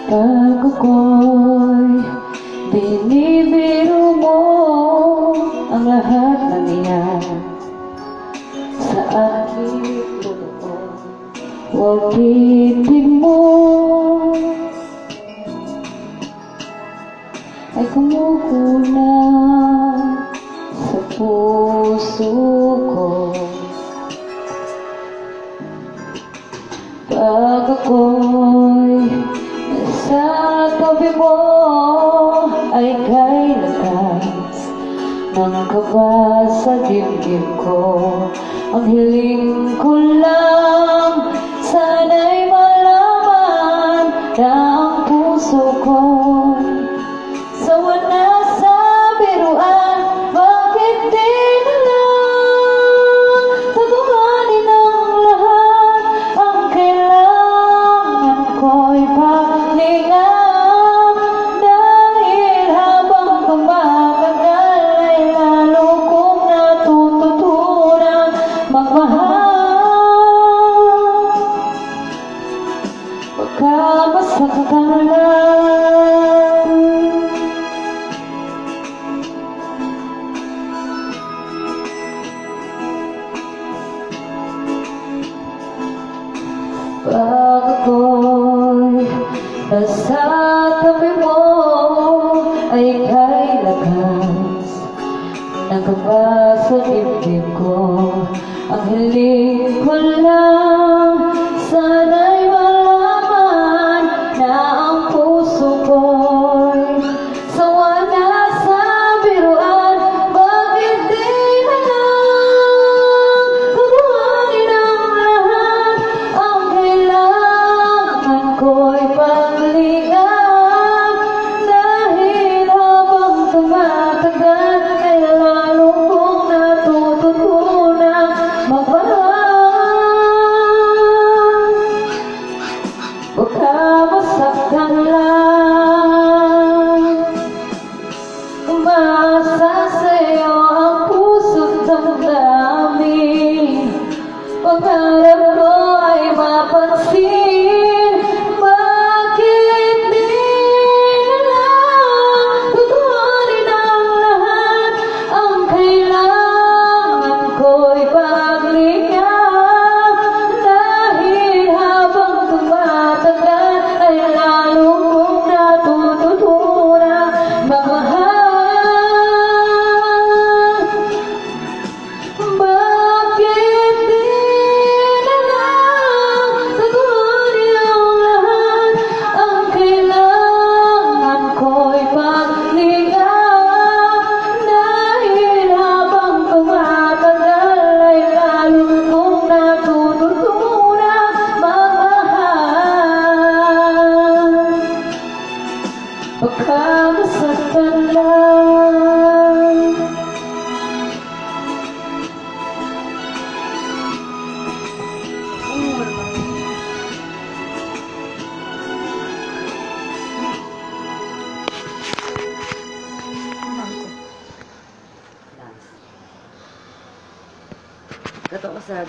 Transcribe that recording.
Pag ako'y binibiro mo ang lahat ng iyan sa aking puso, huwag titig mo ay kumukulang sa puso ko. Pag ako'y nasa tabi mo ay kay lakas ng kaba sa dibdib ko. Ang hiling ko lang, sana'y malaman na ang puso ko sawa na sa biruan. Bakit di na lang tutuhanin ang lahat? Ang kailangan ko'y paglingap, dahil habang tumatagal ay lalo kong natututunang magmahal. Baka masaktan lang, pag ako'y nasa tabi mo ay kay lakas ng kaba sa dibdib ko. Ang hiling ko lang, sana'y malaman na ang puso ko'y sawa na sa biruan. Bakit di na lang tutuhanin ang lahat? Ang kailangan ko'y paglingap, dahil habang tumatagal ay lalo kong natututunang magmahal. Baka masaktan lang, umasa sa'yo ang puso't damdamin. Pangarap ko ay mapansin. Bakit di na lang tutuhanin ang lahat? Ang kailangan ko'y paglingap, dahil habang tumatagal ay lalo kong natututunang magmahal. Bakit di na lang tutuhanin ang lahat? Ang kailangan ko'y paglingap, dahil habang tumatagal ay lalo kong natututunang magmahal. Baka masaktan lang. Gato ko sa